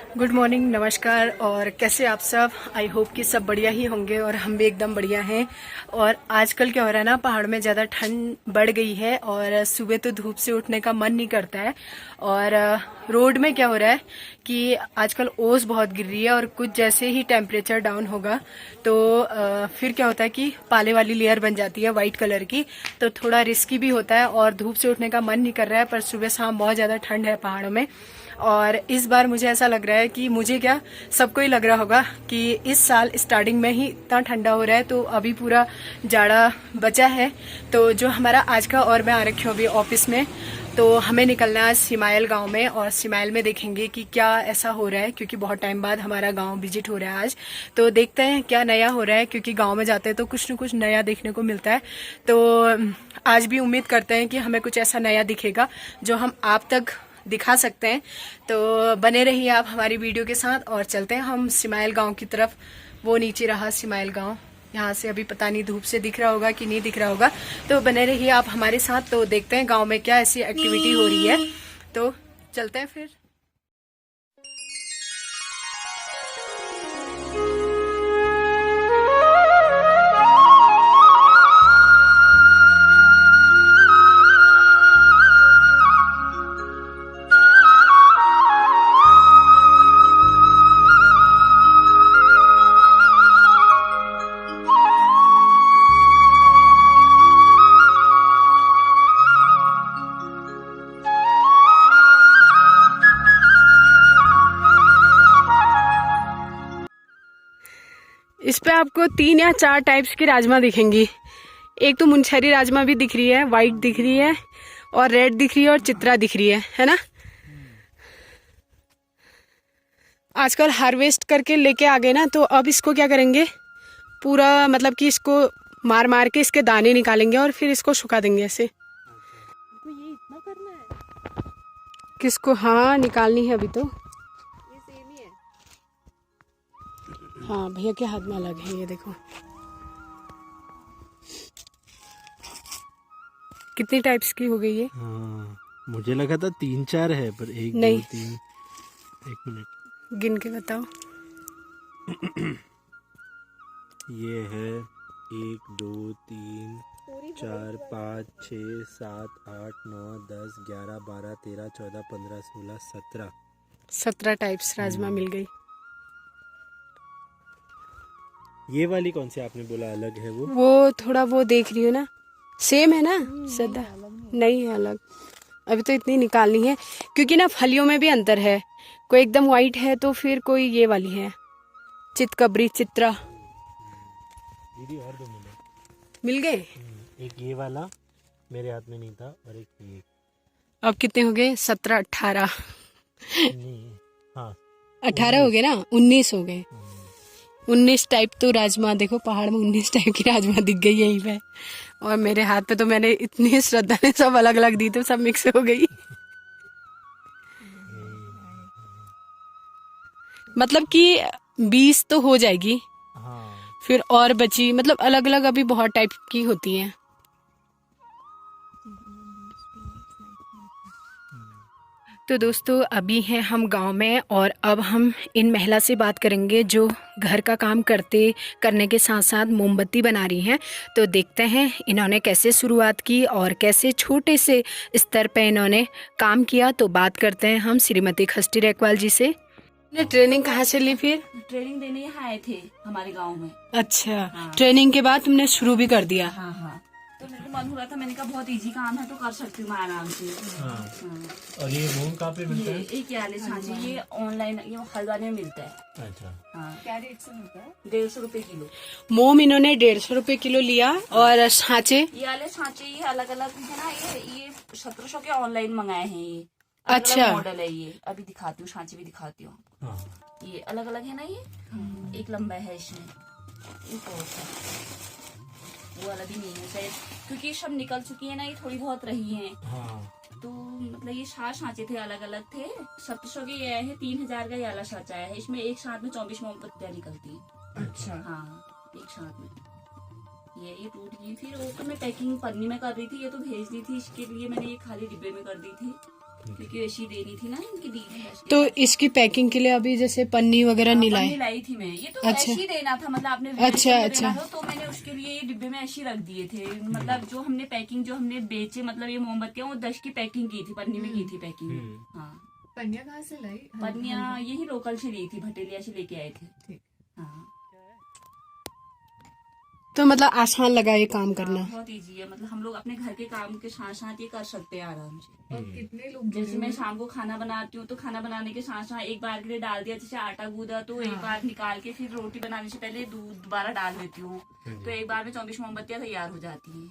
Good morning, नमस्कार। और कैसे आप सब? आई होप कि सब बढ़िया ही होंगे और हम भी एकदम बढ़िया हैं। और आजकल क्या हो रहा है ना, पहाड़ में ज़्यादा ठंड बढ़ गई है और सुबह तो धूप से उठने का मन नहीं करता है। और रोड में क्या हो रहा है कि आजकल ओस बहुत गिर रही है और कुछ जैसे ही टेम्परेचर डाउन होगा तो फिर क्या होता है कि पाले वाली लेयर बन जाती है वाइट कलर की, तो थोड़ा रिस्की भी होता है और धूप से उठने का मन नहीं कर रहा है। पर सुबह शाम बहुत ज़्यादा ठंड है पहाड़ों में। और इस बार मुझे ऐसा लग रहा है कि मुझे क्या, सबको ही लग रहा होगा कि इस साल स्टार्टिंग में ही इतना ठंडा हो रहा है, तो अभी पूरा जाड़ा बचा है। तो जो हमारा आज का, और मैं आ रखी हूँ अभी ऑफिस में, तो हमें निकलना है सिमाइल गांव में और सिमाइल में देखेंगे कि क्या ऐसा हो रहा है, क्योंकि बहुत टाइम बाद हमारा गांव विजिट हो रहा है आज। तो देखते हैं क्या नया हो रहा है, क्योंकि गांव में जाते हैं तो कुछ न कुछ नया देखने को मिलता है। तो आज भी उम्मीद करते हैं कि हमें कुछ ऐसा नया दिखेगा जो हम आप तक दिखा सकते हैं। तो बने रहिए आप हमारी वीडियो के साथ और चलते हैं हम सिमाइल गांव की तरफ। वो नीचे रहा सिमाइल गांव, यहाँ से अभी पता नहीं धूप से दिख रहा होगा कि नहीं दिख रहा होगा। तो बने रहिए आप हमारे साथ, तो देखते हैं गांव में क्या ऐसी एक्टिविटी हो रही है। तो चलते हैं फिर। इस पे आपको 3 या 4 टाइप्स की राजमा दिखेंगी। एक तो मुनछरी राजमा भी दिख रही है, वाइट दिख रही है और रेड दिख रही है और चित्रा दिख रही है ना। आजकल हार्वेस्ट करके लेके आ गए ना, तो अब इसको क्या करेंगे, पूरा मतलब कि इसको मार मार के इसके दाने निकालेंगे और फिर इसको सुखा देंगे ऐसे। तो ये इतना करना है किसको? हाँ, निकालनी है अभी तो। ये सेम ही है। हाँ, भैया के हाथ में अलग है, ये देखो कितनी टाइप्स की हो गई है। हाँ, मुझे लगा था 3-4 है, पर 1 नहीं। 2 3। 1 मिनट गिन के बताओ। ये है 1 2 3 4 5 6 7 8 9 10 11 12 13 14 15 16 17 17 टाइप्स राजमा मिल गई। ये वाली कौन सी आपने बोला अलग है? वो थोड़ा वो देख रही हो ना, सेम है ना सदा? नहीं है अलग। अभी तो इतनी निकालनी है, क्योंकि ना फलियों में भी अंतर है। कोई एकदम वाइट है तो फिर कोई ये वाली है चितकबरी, चित्रा। दीदी और 2 मिले। मिल गए। एक ये वाला मेरे हाथ में नहीं था और एक ये। अब कितने हो गए? 17 18। नहीं, हाँ 18 हो गए ना, 19 हो गए। 19 टाइप तो राजमा देखो, पहाड़ में 19 टाइप की राजमा दिख गई यहीं पे। और मेरे हाथ पे तो मैंने इतनी श्रद्धा ने सब अलग अलग दी, तो सब मिक्स हो गई। मतलब कि 20 तो हो जाएगी। हाँ। फिर और बची, मतलब अलग अलग अभी बहुत टाइप की होती हैं। तो दोस्तों, अभी हैं हम गांव में और अब हम इन महिला से बात करेंगे जो घर का काम करने के साथ साथ मोमबत्ती बना रही हैं। तो देखते हैं इन्होंने कैसे शुरुआत की और कैसे छोटे से स्तर पे इन्होंने काम किया। तो बात करते हैं हम श्रीमती खष्टी रेकवाल जी से। ने ट्रेनिंग कहाँ से ली फिर? ट्रेनिंग देने यहाँ आए थे हमारे गांव में। अच्छा। हाँ। ट्रेनिंग के बाद तुमने शुरू भी कर दिया? हाँ हाँ। तो मेरे को मन हो रहा था, मैंने कहा बहुत इजी काम है तो कर सकती हूँ मैं आराम से। हाँ। हाँ। और ये मोम कहाँ पे मिलता है? ये क्या ले सांची, ये ऑनलाइन, ये हल्द्वानी में मिलता है। अच्छा। हाँ। क्या रेट से मिलता है? 150 रुपए किलो। मोम इन्होंने 150 रुपए किलो लिया। और सांचे? ये वाले सांचे ये अलग अलग है ना, ये 1700 के ऑनलाइन मंगाए हैं ये। अच्छा। मॉडल है ये, अभी दिखाती हूँ, सांचे भी दिखाती हूँ। हाँ। ये अलग अलग है ना, ये एक लंबा है इसमें, एक और है। वो वाला भी नहीं है शायद, क्योंकि सब निकल चुकी है ना, ये थोड़ी बहुत रही हैं। हाँ। तो मतलब ये 7 सांचे थे, अलग अलग थे। 1700 के ये है, 3000 का ये वाला सांचा है। इसमें एक साथ में 24 मोमबत्तियां निकलती हैं। अच्छा। हाँ, एक साथ में। ये टूट गई। फिर वो तो मैं पैकिंग पन्नी में कर रही थी, ये तो भेज दी थी, इसके लिए मैंने ये खाली डिब्बे में कर दी थी। क्योंकि ऐसी देनी थी ना इनकी दीदी है। तो इसकी पैकिंग के लिए अभी जैसे पन्नी वगैरह नहीं लाई? लाई थी मैं, ये तो अच्छा। ऐसे ही देना था, मतलब आपने अच्छा, देना अच्छा। हो, तो मैंने उसके लिए ये डिब्बे में ऐसे ही रख दिए थे। मतलब जो हमने पैकिंग जो हमने बेचे, मतलब ये मोमबत्तियां, वो 10 की पैकिंग की थी, पन्नी में की थी पैकिंग। हाँ, पन्निया कहाँ से लाई? पन्नियां यही लोकल से ली थी, भटेलिया से लेके आए थे। ठीक। हाँ, तो मतलब आसान लगा ये काम करना? बहुत इजी है, मतलब हम लोग अपने घर के काम के साथ साथ ये कर सकते हैं आराम से। और कितने लोग? जैसे मैं शाम को खाना बनाती हूँ, तो खाना बनाने के साथ साथ एक बार के लिए डाल दिया, जैसे आटा गूंदा तो एक बार निकाल के फिर रोटी बनाने से पहले दूध दोबारा डाल देती हूँ, तो एक बार में 24 मोमबत्तियां तैयार हो जाती हैं।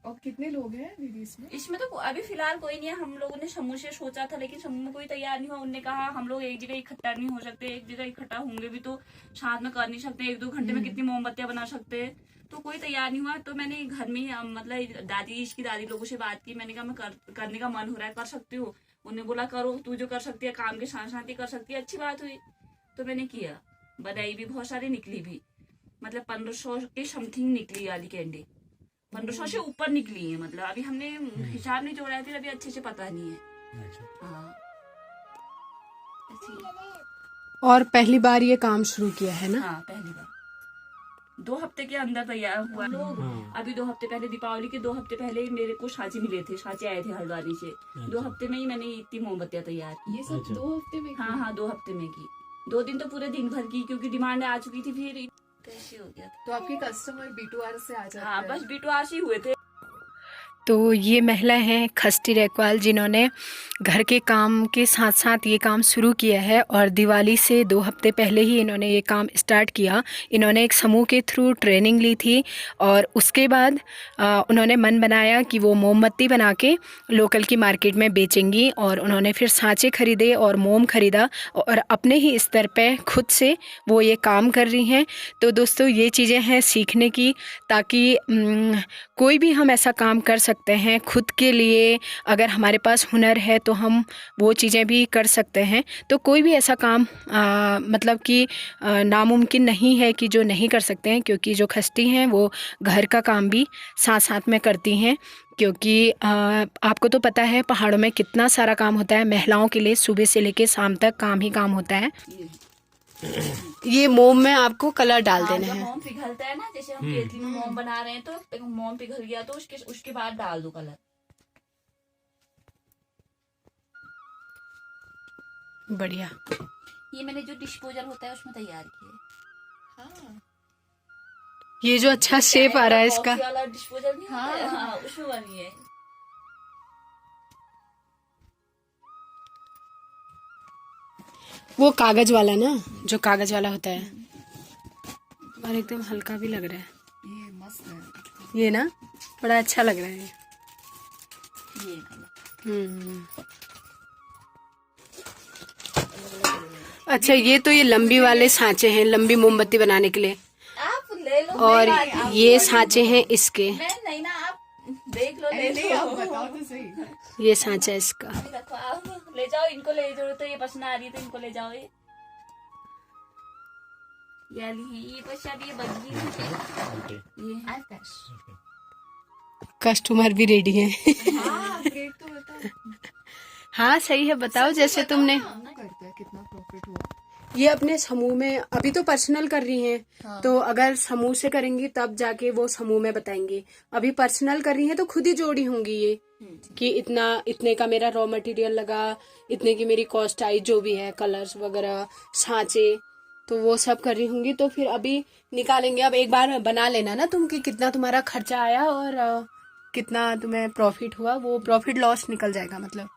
और कितने लोग हैं दीदी इसमें? इसमें तो अभी फिलहाल कोई नहीं है, हम लोगों ने समूह से सोचा था, लेकिन समूह में कोई तैयार नहीं हुआ। उनने कहा हम लोग एक जगह इकट्ठा नहीं हो सकते, एक जगह इकट्ठा होंगे भी तो साथ में कर नहीं सकते, 1-2 घंटे में कितनी मोमबत्तियां बना सकते, तो कोई तैयार नहीं हुआ। तो मैंने घर में ही मतलब दादी, इसकी दादी लोगों से बात की, मैंने कहा मैं करने का मन हो रहा है, कर सकती हो? उन्होंने बोला करो, तू जो कर सकती है काम के साथ साथ ही कर सकती है। अच्छी बात हुई, तो मैंने किया। बनाई भी बहुत सारी, निकली भी, मतलब 1500 के समथिंग निकली वाली कैंडी, 1500 से ऊपर निकली है। मतलब अभी हमने हिसाब नहीं जोड़ा है, फिर अभी अच्छे से पता नहीं है। हाँ, ऐसी। और पहली बार ये काम शुरू किया है ना? हाँ, पहली बार 2 हफ्ते के अंदर तैयार हुआ लोग। अभी 2 हफ्ते पहले, दीपावली के 2 हफ्ते पहले ही मेरे को साँचे मिले थे, साँचे आए थे हल्द्वानी से। 2 हफ्ते में ही मैंने इतनी मोमबत्तियां तैयार की। ये सब 2 हफ्ते में? हाँ, 2 हफ्ते में की। 2 दिन तो पूरे दिन भर की, क्योंकि डिमांड आ चुकी थी, फिर कैसे हो गया था। तो आपके कस्टमर B2R से आ जाते हाँ, हैं? बस B2R से हुए थे। तो ये महिला हैं खस्टी रेकवाल, जिन्होंने घर के काम के साथ साथ ये काम शुरू किया है, और दिवाली से 2 हफ्ते पहले ही इन्होंने ये काम स्टार्ट किया। इन्होंने एक समूह के थ्रू ट्रेनिंग ली थी, और उसके बाद उन्होंने मन बनाया कि वो मोमबत्ती बना के लोकल की मार्केट में बेचेंगी, और उन्होंने फिर साँचे खरीदे और मोम खरीदा, और अपने ही स्तर पे खुद से वो ये काम कर रही हैं। तो दोस्तों, ये चीज़ें हैं सीखने की, ताकि कोई भी हम ऐसा काम कर सकते हैं खुद के लिए। अगर हमारे पास हुनर है तो हम वो चीज़ें भी कर सकते हैं। तो कोई भी ऐसा काम मतलब कि नामुमकिन नहीं है कि जो नहीं कर सकते हैं, क्योंकि जो खस्टी हैं वो घर का काम भी साथ साथ में करती हैं। क्योंकि आपको तो पता है पहाड़ों में कितना सारा काम होता है, महिलाओं के लिए सुबह से लेके शाम तक काम ही काम होता है। ये मोम में आपको कलर डाल देना जब है। मोम पिघलता है ना, जैसे हम केतली में मोम बना रहे हैं, तो मोम पिघल गया तो उसके बाद डाल दो कलर। बढ़िया। ये मैंने जो डिस्पोजल होता है उसमें तैयार किया है। हाँ। ये जो अच्छा शेप आ रहा है इसका, कॉफी वाला डिस्पोजल नहीं होता है? हाँ, उसमें बनी है। वो कागज वाला ना, जो कागज वाला होता है, और एकदम हल्का भी लग रहा है ये मस्त है। ये ना, बड़ा अच्छा लग रहा है ये हम्म। अच्छा, ये तो ये लंबी वाले सांचे हैं, लंबी मोमबत्ती बनाने के लिए, आप ले लो। और ये सांचे हैं इसके। मैं नहीं ना, आप देख लो, ले नहीं, आप लो। बताओ तो सही। ये सांचा है इसका। रखो, आप ले जाओ, इनको ले जाओ। तो ये पसंद आ रही है तो इनको ले जाओ। ये पश्चा भी बदली ये कस्टमर भी रेडी है। हाँ, रेट तो बताओ। हाँ सही है, बताओ जैसे तुमने। करता है, कितना प्रॉफिट हुआ? ये अपने समूह में अभी तो पर्सनल कर रही हैं। हाँ। तो अगर समूह से करेंगी तब जाके वो समूह में बताएंगी। अभी पर्सनल कर रही हैं तो खुद ही जोड़ी होंगी ये कि इतने का मेरा रॉ मटेरियल लगा, इतने की मेरी कॉस्ट आई, जो भी है कलर्स वगैरह, सांचे, तो वो सब कर रही होंगी। तो फिर अभी निकालेंगे। अब एक बार बना लेना ना तुम कि कितना तुम्हारा खर्चा आया और कितना तुम्हें प्रॉफिट हुआ, वो प्रॉफिट लॉस निकल जाएगा मतलब।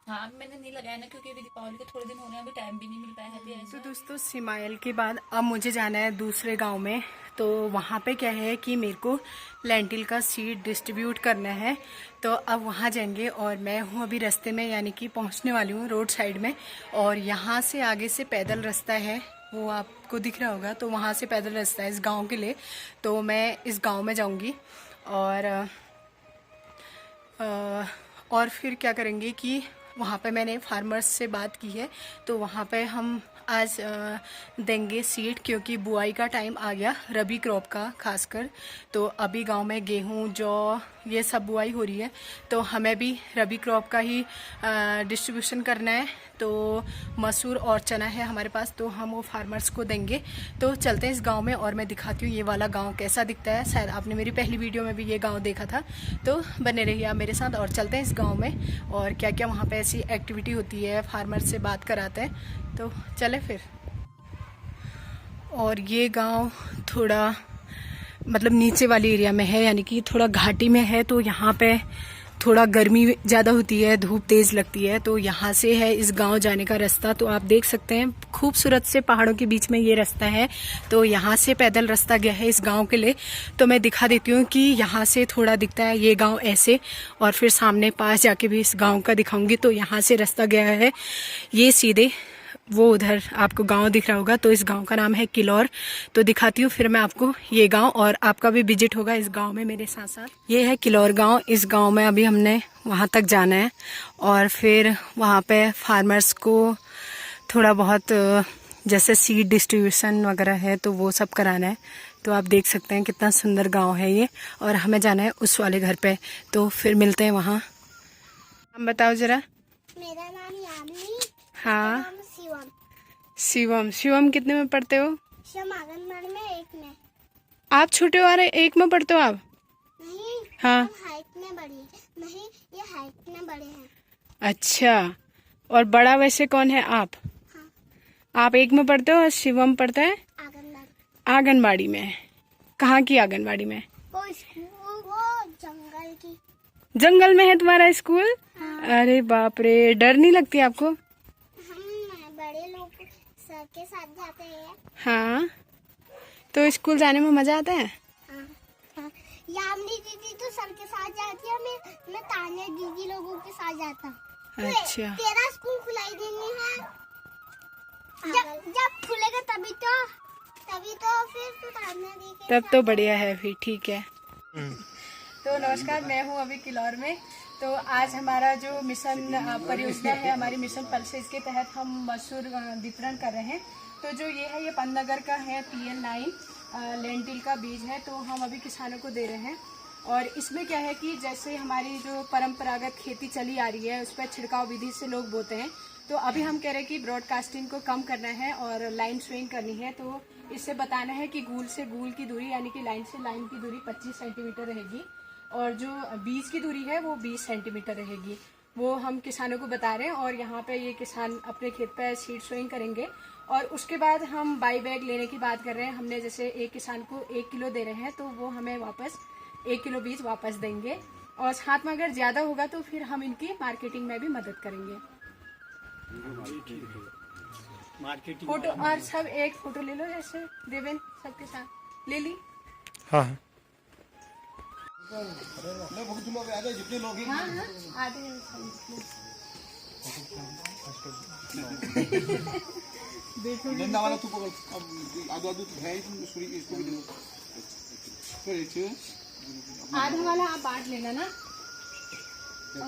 हाँ, मैंने नहीं लगाया ना, क्योंकि अभी दीपावली के थोड़े दिन हो गए, अभी टाइम भी नहीं मिल पाया है अभी ऐसा। तो दोस्तों, सिमाइल के बाद अब मुझे जाना है दूसरे गांव में। तो वहाँ पे क्या है कि मेरे को लेंटिल का सीड डिस्ट्रीब्यूट करना है। तो अब वहाँ जाएंगे, और मैं हूँ अभी रास्ते में, यानी कि पहुँचने वाली हूँ रोड साइड में। और यहाँ से आगे से पैदल रास्ता है, वो आपको दिख रहा होगा। तो वहाँ से पैदल रास्ता है इस गाँव के लिए। तो मैं इस गाँव में जाऊँगी, और फिर क्या करेंगे कि वहाँ पे मैंने फार्मर्स से बात की है, तो वहाँ पे हम आज देंगे सीड, क्योंकि बुआई का टाइम आ गया रबी क्रॉप का खासकर। तो अभी गांव में गेहूं, जौ, ये सब बुआई हो रही है, तो हमें भी रबी क्रॉप का ही डिस्ट्रीब्यूशन करना है। तो मसूर और चना है हमारे पास, तो हम वो फार्मर्स को देंगे। तो चलते हैं इस गांव में और मैं दिखाती हूँ ये वाला गांव कैसा दिखता है। शायद आपने मेरी पहली वीडियो में भी ये गांव देखा था, तो बने रहिए आप मेरे साथ और चलते हैं इस गांव में और क्या क्या वहाँ पे ऐसी एक्टिविटी होती है, फार्मर से बात कराते हैं। तो चले फिर। और ये गांव थोड़ा मतलब नीचे वाली एरिया में है, यानी कि थोड़ा घाटी में है, तो यहाँ पे थोड़ा गर्मी ज़्यादा होती है, धूप तेज़ लगती है। तो यहाँ से है इस गांव जाने का रास्ता, तो आप देख सकते हैं खूबसूरत से पहाड़ों के बीच में ये रास्ता है। तो यहाँ से पैदल रास्ता गया है इस गांव के लिए। तो मैं दिखा देती हूँ कि यहाँ से थोड़ा दिखता है ये गांव ऐसे, और फिर सामने पास जाके भी इस गांव का दिखाऊंगी। तो यहाँ से रास्ता गया है ये सीधे, वो उधर आपको गांव दिख रहा होगा, तो इस गांव का नाम है किलौर। तो दिखाती हूँ फिर मैं आपको ये गांव, और आपका भी विजिट होगा इस गांव में मेरे साथ साथ। ये है किलौर गांव। इस गांव में अभी हमने वहां तक जाना है और फिर वहां पे फार्मर्स को थोड़ा बहुत जैसे सीड डिस्ट्रीब्यूशन वगैरह है तो वो सब कराना है। तो आप देख सकते हैं कितना सुंदर गाँव है ये, और हमें जाना है उस वाले घर पे। तो फिर मिलते हैं वहाँ। हम बताओ जरा। मेरा नाम यामिनी। हाँ, नाम शिवम। शिवम। शिवम कितने में पढ़ते हो? शिवम आंगनबाड़ी में 1 में। आप छोटे हो, अरे 1 में पढ़ते हो आप? नहीं, हाँ। हम हाइट में बड़ी है। नहीं, ये हाइट में बड़े हैं। अच्छा, और बड़ा वैसे कौन है आप? हाँ। आप 1 में पढ़ते हो और शिवम पढ़ता है आंगनबाड़ी। आंगनबाड़ी में। कहाँ की आंगनबाड़ी में? वो स्कूल, वो जंगल की। जंगल में है तुम्हारा स्कूल? हाँ। अरे बाप रे, डर नहीं लगती आपको? हम बड़े लोग सर के साथ जाते हैं। हाँ, तो स्कूल जाने में मजा आता है? हाँ। हाँ। यामिनी दीदी तो सर के साथ जाती है, मैं तान्या दीदी लोगों के साथ जाता हूँ। अच्छा। तेरा स्कूल खुलाई देनी है। जब खुलेगा तभी तो फिर तू तान्या दी के तब तो बढ़िया है फिर, ठीक है। तो नमस्कार, मैं हूँ अभी किलौर में। तो आज हमारा जो मिशन परियोजना है, हमारी मिशन पल्स, इसके तहत हम मसूर वितरण कर रहे हैं। तो जो ये है, ये पन्नगर का है, PL9 लेंटिल का बीज है। तो हम अभी किसानों को दे रहे हैं। और इसमें क्या है कि जैसे हमारी जो परंपरागत खेती चली आ रही है, उस पर छिड़काव विधि से लोग बोते हैं। तो अभी हम कह रहे हैं कि ब्रॉडकास्टिंग को कम करना है और लाइन स्विंग करनी है। तो इससे बताना है कि गूल से गूल की दूरी, यानी कि लाइन से लाइन की दूरी 25 सेंटीमीटर रहेगी, और जो बीज की दूरी है वो 20 सेंटीमीटर रहेगी। वो हम किसानों को बता रहे हैं। और यहाँ पे ये किसान अपने खेत पे सीड सोइंग करेंगे। और उसके बाद हम बाई बैग लेने की बात कर रहे हैं। हमने जैसे एक किसान को 1 किलो दे रहे हैं, तो वो हमें वापस 1 किलो बीज वापस देंगे। और साथ में अगर ज़्यादा होगा तो फिर हम इनकी मार्केटिंग में भी मदद करेंगे। फोटो और सब एक फोटो ले लो, जैसे देवेन सबके साथ ले ली। हाँ। हाँ, आधे देखो वाला तू आदू है, इसको भी दो। आधा वाला आप बांट लेना ना। जो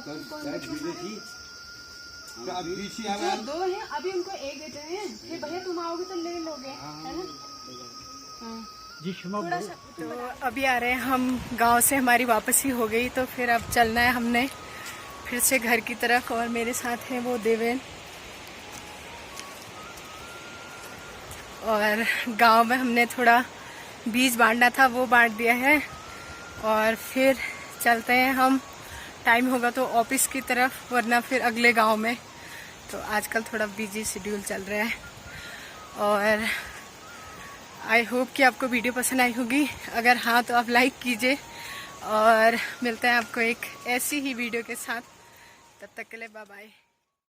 2 हैं अभी उनको 1 देते हैं, फिर भैया तुम आओगे तो ले लोगे, है ना? हाँ। थोड़ा सा। तो अभी आ रहे हैं हम गांव से, हमारी वापसी हो गई, तो फिर अब चलना है हमने फिर से घर की तरफ। और मेरे साथ है वो देवेन। और गांव में हमने थोड़ा बीज बांटना था, वो बांट दिया है। और फिर चलते हैं हम, टाइम होगा तो ऑफिस की तरफ, वरना फिर अगले गांव में। तो आजकल थोड़ा बिजी शेड्यूल चल रहा है। और आई होप कि आपको वीडियो पसंद आई होगी। अगर हाँ तो आप लाइक कीजिए, और मिलते हैं आपको एक ऐसी ही वीडियो के साथ। तब तक के लिए बाय बाय।